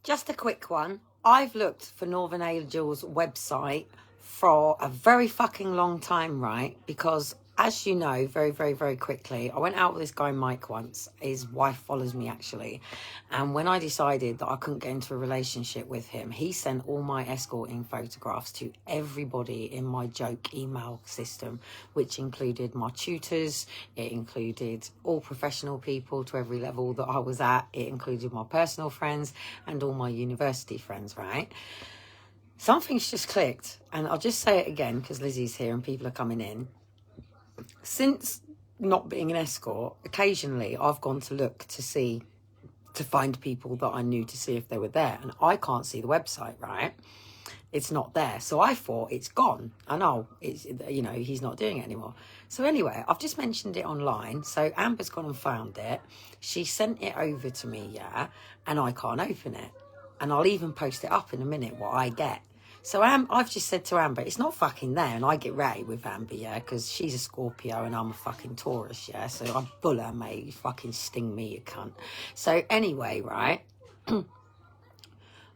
Just a quick one. I've looked for Northern Angel's website for a very fucking long time, right? Because, as you know, very, very, very quickly, I went out with this guy, Mike, once. His wife follows me, actually. And when I decided that I couldn't get into a relationship with him, he sent all my escorting photographs to everybody in my joke email system, which included my tutors. It included all professional people to every level that I was at. It included my personal friends and all my university friends, right? Something's just clicked, and I'll just say it again because Lizzie's here and people are coming in. Since not being an escort, occasionally I've gone to look to find people that I knew to see if they were there, and I can't see the website, right? It's not there. So I thought it's gone. I know it's, you know, he's not doing it anymore. So anyway, I've just mentioned it online. So Amber's gone and found it. She sent it over to me, yeah, and I can't open it. And I'll even post it up in a minute what I get. So I've just said to Amber, it's not fucking there. And I get ready with Amber, yeah, because she's a Scorpio and I'm a fucking Taurus, yeah. So I bull her, mate. You fucking sting me, you cunt. So anyway, right.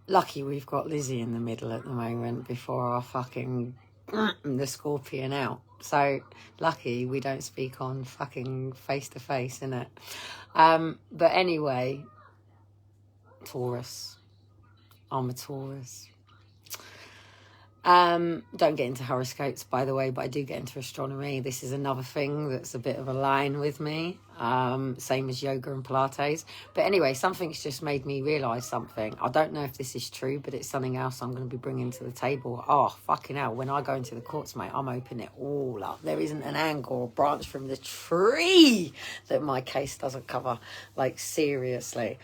Lucky we've got Lizzie in the middle at the moment before our fucking the scorpion out. So lucky we don't speak on fucking face to face, innit? But anyway, Taurus. I'm a Taurus. Don't get into horoscopes, by the way, but I do get into astronomy. This is another thing that's a bit of a line with me, same as yoga and Pilates. But anyway, something's just made me realise something. I don't know if this is true, but it's something else I'm going to be bringing to the table. Oh, fucking hell. When I go into the courts, mate, I'm opening it all up. There isn't an angle or branch from the tree that my case doesn't cover. Like, seriously.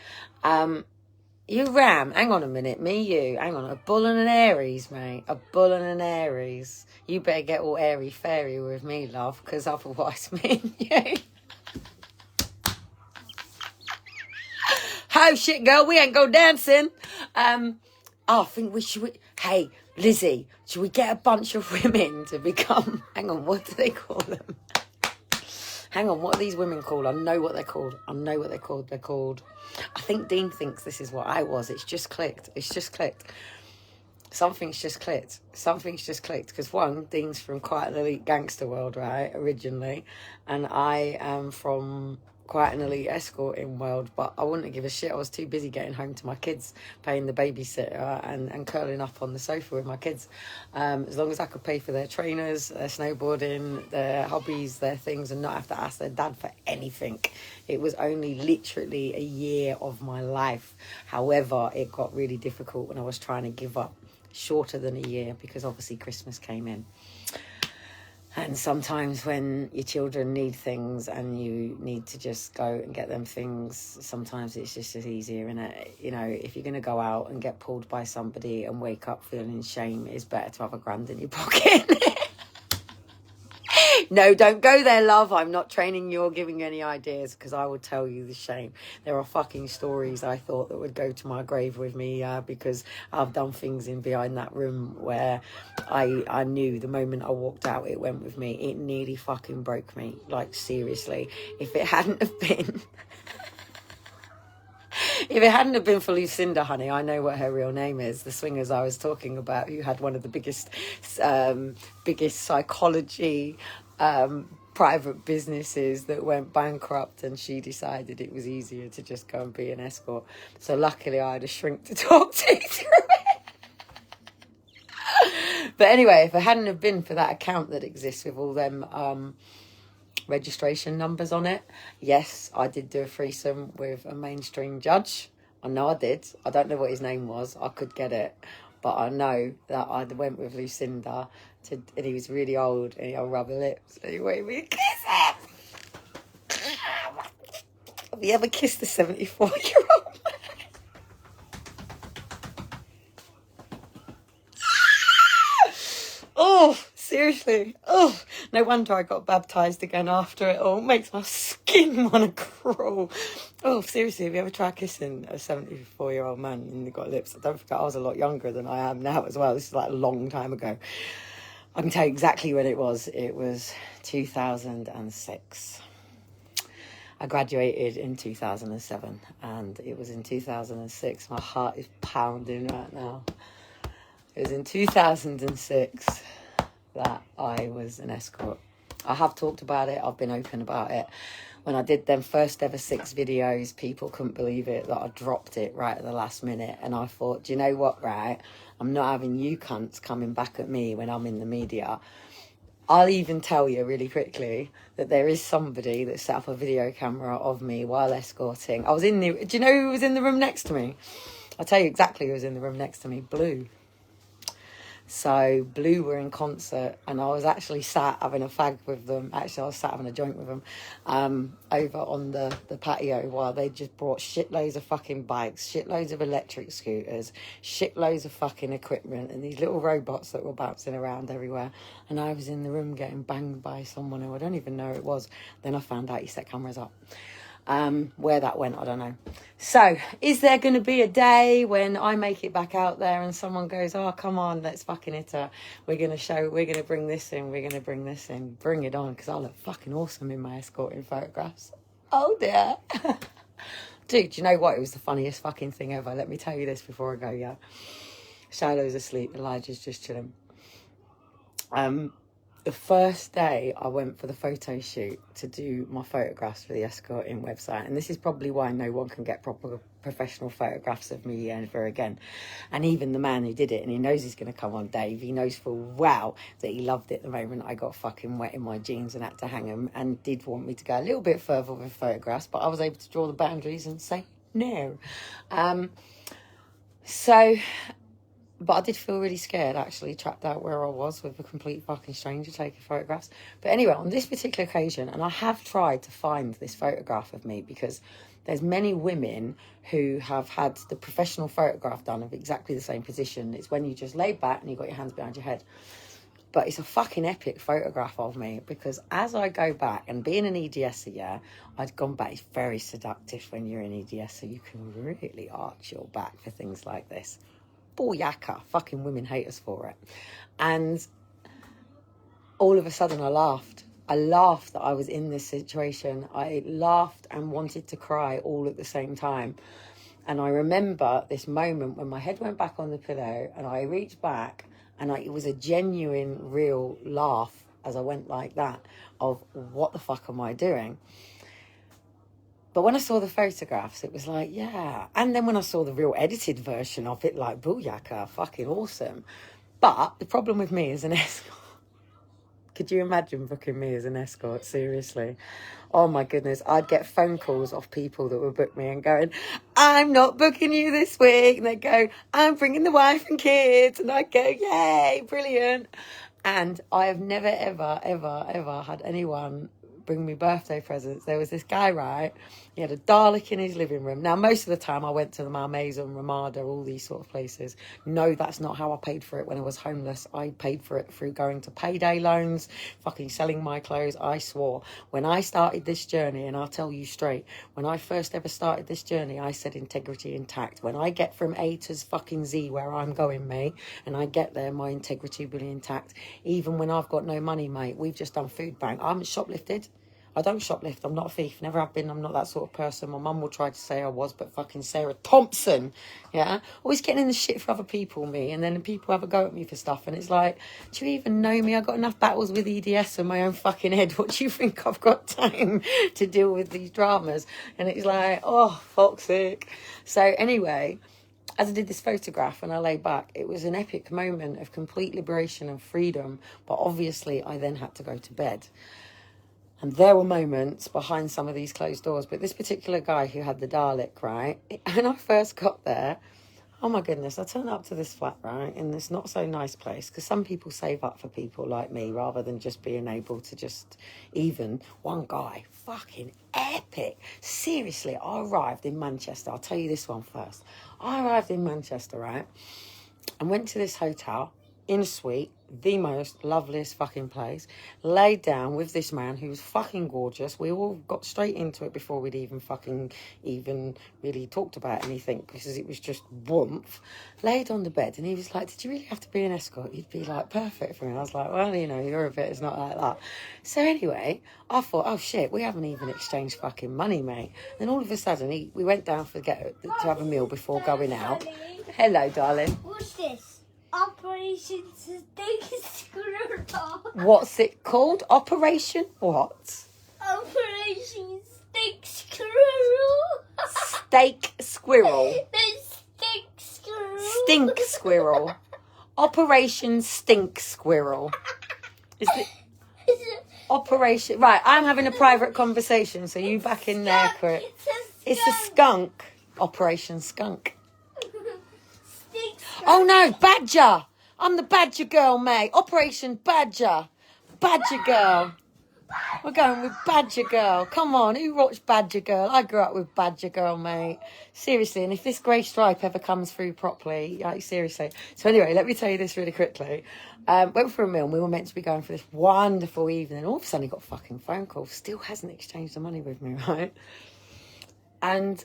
You ram, hang on a minute, hang on, a bull and an Aries, mate, a bull and an Aries. You better get all airy-fairy with me, love, because otherwise me and you. Oh, shit, girl, we ain't go dancing. I think we should, hey, Lizzie, should we get a bunch of women to become, hang on, what do they call them? Hang on, what are these women called? I know what they're called. They're called... I think Dean thinks this is what I was. It's just clicked. Something's just clicked. Because one, Dean's from quite an elite gangster world, right, originally. And I am from quite an elite escorting world, but I wouldn't give a shit. I was too busy getting home to my kids, paying the babysitter and curling up on the sofa with my kids. As long as I could pay for their trainers, their snowboarding, their hobbies, their things, and not have to ask their dad for anything. It was only literally a year of my life. However, it got really difficult when I was trying to give up. Shorter than a year, because obviously Christmas came in. And sometimes when your children need things and you need to just go and get them things, sometimes it's just as easier, innit? You know, if you're going to go out and get pulled by somebody and wake up feeling shame, it's better to have $1,000 in your pocket. No, don't go there, love. I'm not training you or giving you any ideas, because I will tell you the shame. There are fucking stories I thought that would go to my grave with me, because I've done things in behind that room where I knew the moment I walked out, it went with me. It nearly fucking broke me. Like, seriously. If it hadn't have been... If it hadn't have been for Lucinda, honey, I know what her real name is, the swingers I was talking about, who had one of the biggest psychology private businesses that went bankrupt, and she decided it was easier to just go and be an escort. So luckily I had a shrink to talk to through it. But anyway, if it hadn't have been for that account that exists with all them registration numbers on it, yes, I did do a threesome with a mainstream judge. I know I did. I don't know what his name was. I could get it, but I know that I went with Lucinda and he was really old, and he'll rub her lips and he wanted me to kiss him. Have you ever kissed a 74-year-old man? Oh, seriously. Oh, no wonder I got baptised again after it all. It makes my skin want to crawl. Oh, seriously, have you ever tried kissing a 74-year-old man and you've got lips? Don't forget, I was a lot younger than I am now as well. This is like a long time ago. I can tell you exactly when it was. It was 2006. I graduated in 2007, and it was in 2006. My heart is pounding right now. It was in 2006 that I was an escort. I have talked about it. I've been open about it. When I did them first ever 6 videos, people couldn't believe it that I dropped it right at the last minute. And I thought, do you know what, right? I'm not having you cunts coming back at me when I'm in the media. I'll even tell you really quickly that there is somebody that set up a video camera of me while escorting. I was in the... Do you know who was in the room next to me? I'll tell you exactly who was in the room next to me. Blue. So Blue were in concert, and I was actually sat having a fag with them. Actually, I was sat having a joint with them over on the patio while they just brought shitloads of fucking bikes, shitloads of electric scooters, shitloads of fucking equipment, and these little robots that were bouncing around everywhere. And I was in the room getting banged by someone who I don't even know who it was. Then I found out he set cameras up. Where that went, I don't know. So, is there going to be a day when I make it back out there and someone goes, oh, come on, let's fucking hit her. We're going to bring this in, we're going to bring this in. Bring it on, because I look fucking awesome in my escorting photographs. Oh, dear. Dude, you know what? It was the funniest fucking thing ever. Let me tell you this before I go, yeah. Shadow's asleep, Elijah's just chilling. The first day I went for the photo shoot to do my photographs for the escorting website, and this is probably why no one can get proper professional photographs of me ever again. And even the man who did it, and he knows he's going to come on, Dave, he knows full well that he loved it the moment I got fucking wet in my jeans and had to hang them, and did want me to go a little bit further with photographs, but I was able to draw the boundaries and say no. But I did feel really scared, actually, trapped out where I was with a complete fucking stranger taking photographs. But anyway, on this particular occasion, and I have tried to find this photograph of me, because there's many women who have had the professional photograph done of exactly the same position. It's when you just lay back and you've got your hands behind your head. But it's a fucking epic photograph of me, because as I go back, and being an EDSer, yeah, I'd gone back. It's very seductive when you're an EDSer. You can really arch your back for things like this. Yaka, fucking women hate us for it. And all of a sudden I laughed that I was in this situation. I laughed and wanted to cry all at the same time. And I remember this moment when my head went back on the pillow and I reached back, and it was a genuine real laugh as I went like that of, what the fuck am I doing? But when I saw the photographs, it was like, yeah. And then when I saw the real edited version of it, like, booyaka, fucking awesome. But the problem with me as an escort, could you imagine booking me as an escort? Seriously. Oh my goodness. I'd get phone calls off people that would book me and going, I'm not booking you this week. And they'd go, I'm bringing the wife and kids. And I'd go, yay, brilliant. And I have never, ever, ever, ever had anyone bring me birthday presents. There was this guy, right? He had a Dalek in his living room. Now, most of the time I went to the Malmaison, Ramada, all these sort of places. No, that's not how I paid for it when I was homeless. I paid for it through going to payday loans, fucking selling my clothes. I swore. When I started this journey, and I'll tell you straight, when I first ever started this journey, I said integrity intact. When I get from A to fucking Z where I'm going, mate, and I get there, my integrity will be intact. Even when I've got no money, mate. We've just done food bank. I haven't shoplifted. I don't shoplift. I'm not a thief. Never have been. I'm not that sort of person. My mum will try to say I was, but fucking Sarah Thompson, yeah? Always getting in the shit for other people, me. And then people have a go at me for stuff. And it's like, do you even know me? I've got enough battles with EDS in my own fucking head. What do you think I've got time to deal with these dramas? And it's like, oh, fuck's sake. So anyway, as I did this photograph and I lay back, it was an epic moment of complete liberation and freedom. But obviously, I then had to go to bed. And there were moments behind some of these closed doors. But this particular guy who had the Dalek, right? When I first got there, oh my goodness, I turned up to this flat, right? In this not so nice place. Because some people save up for people like me rather than just being able to just, even one guy, fucking epic. Seriously, I arrived in Manchester. I'll tell you this one first. I arrived in Manchester, right? And went to this hotel in a suite. the most loveliest fucking place, laid down with this man who was fucking gorgeous. We all got straight into it before we'd even really talked about anything, because it was just warmth. Laid on the bed, and he was like, did you really have to be an escort? You'd be like perfect for me. I was like, well, you know, you're a bit, it's not like that. So anyway, I thought, oh shit, we haven't even exchanged fucking money, mate. Then all of a sudden, we went down to have a meal before going out. Hello, darling. What's this? Operation Steak Squirrel. What's it called? Operation what? Operation Steak Squirrel. Steak squirrel. The Steak Squirrel. Stink squirrel. Operation Stink Squirrel. Is it Operation? Right, I'm having a private conversation, so you back in there, quick. It's a skunk. Operation Skunk. Oh no, Badger! I'm the Badger girl, mate. Operation Badger. Badger girl. We're going with Badger Girl. Come on, who watched Badger Girl? I grew up with Badger Girl, mate. Seriously, and if this grey stripe ever comes through properly, like, seriously. So anyway, let me tell you this really quickly. Went for a meal, and we were meant to be going for this wonderful evening. All of a sudden, he got a fucking phone call. Still hasn't exchanged the money with me, right? And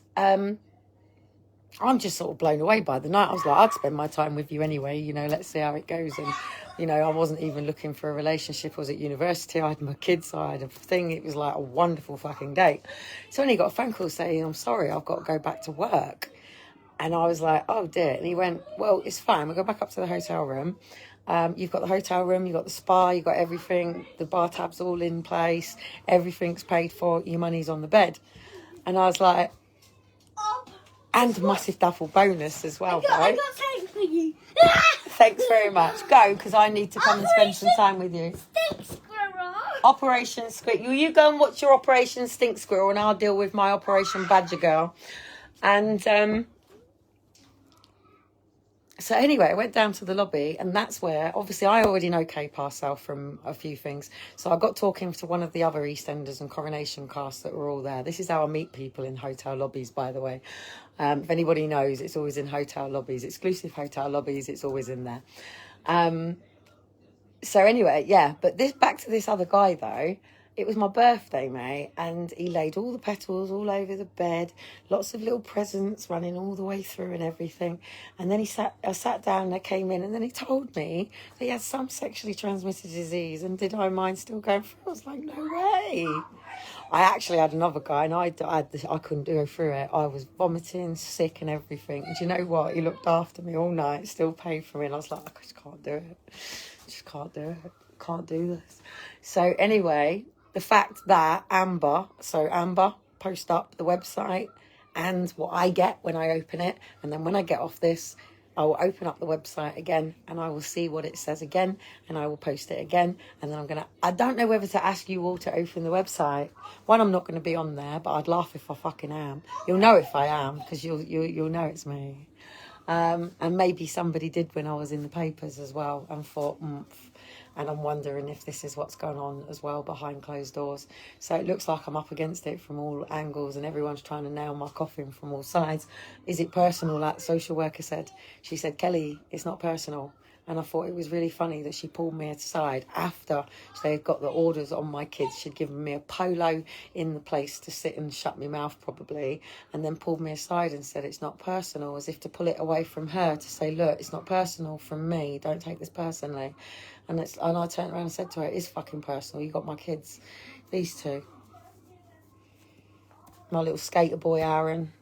I'm just sort of blown away by the night. I was like, I'd spend my time with you anyway, you know, let's see how it goes. And, you know, I wasn't even looking for a relationship. I was at university, I had my kids, I had a thing. It was like a wonderful fucking date. So when he got a phone call saying, I'm sorry, I've got to go back to work. And I was like, oh dear. And he went, well, it's fine. We'll go back up to the hotel room. You've got the hotel room, you've got the spa, you've got everything. The bar tab's all in place. Everything's paid for. Your money's on the bed. And I was like, and massive duffel bonus as well, I right? got something for you. Thanks very much. Go, because I need to come and spend some time with you. Steak Squirrel. Operation Squirrel. You go and watch your Operation Stink Squirrel, and I'll deal with my Operation Badger Girl. And so anyway, I went down to the lobby, and that's where, obviously, I already know Kay Parcell from a few things. So I got talking to one of the other EastEnders and Coronation cast that were all there. This is how I meet people in hotel lobbies, by the way. If anybody knows, it's always in hotel lobbies, exclusive hotel lobbies. It's always in there. So anyway, yeah, but back to this other guy, though. It was my birthday, mate, and he laid all the petals all over the bed, lots of little presents running all the way through and everything. And then I sat down, and I came in, and then he told me that he had some sexually transmitted disease, and did I mind still going through? I was like, no way. I actually had another guy, and I couldn't go through it. I was vomiting, sick and everything. And do you know what? He looked after me all night, still paid for me, and I was like, I just can't do it. Just can't do it. Can't do this. So anyway, the fact that Amber, post up the website and what I get when I open it. And then when I get off this, I will open up the website again, and I will see what it says again, and I will post it again. And then I don't know whether to ask you all to open the website. One, I'm not going to be on there, but I'd laugh if I fucking am. You'll know if I am, because you'll know it's me. And maybe somebody did when I was in the papers as well, and thought, and I'm wondering if this is what's going on as well behind closed doors. So it looks like I'm up against it from all angles, and everyone's trying to nail my coffin from all sides. Is it personal, like the social worker said? She said, Kelly, it's not personal. And I thought it was really funny that she pulled me aside after they got the orders on my kids. She'd given me a polo in the place to sit and shut my mouth probably, and then pulled me aside and said it's not personal, as if to pull it away from her, to say, look, it's not personal from me. Don't take this personally. And I turned around and said to her, it is fucking personal. You got my kids, these two. My little skater boy, Aaron.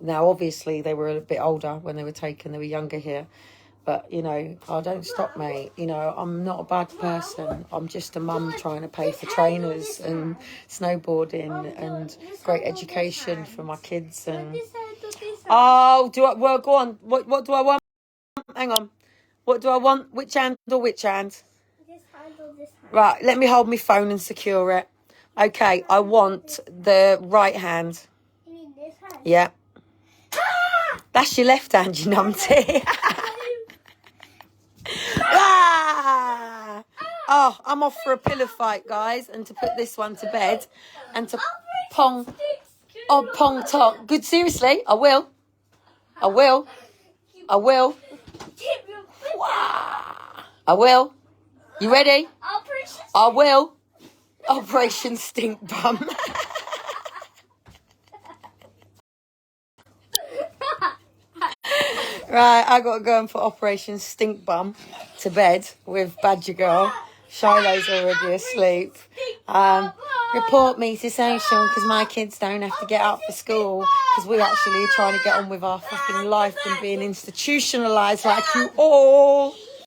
Now, obviously, they were a bit older when they were taken. They were younger here. But, you know, I don't stop, mate. You know, I'm not a bad person. I'm just a mum trying to pay for trainers and snowboarding and great education for my kids. And oh, well, go on. What do I want? Hang on. What do I want? Which hand or which hand? This hand or this hand? Right, let me hold my phone and secure it. Okay, I want the right hand. You mean this hand? Yeah. That's your left hand, you numpty. Ah! Oh, I'm off for a pillow fight, guys, and to put this one to bed, and to pong talk. Good, seriously, I will. I will. You ready? Operation. I will. Operation Stink Bum. Right, I got to go and put Operation Stink Bum to bed with Badger Girl. Shiloh's already asleep. Report me to social because my kids don't have to get up for school because we're actually trying to get on with our fucking life and being institutionalised like you all.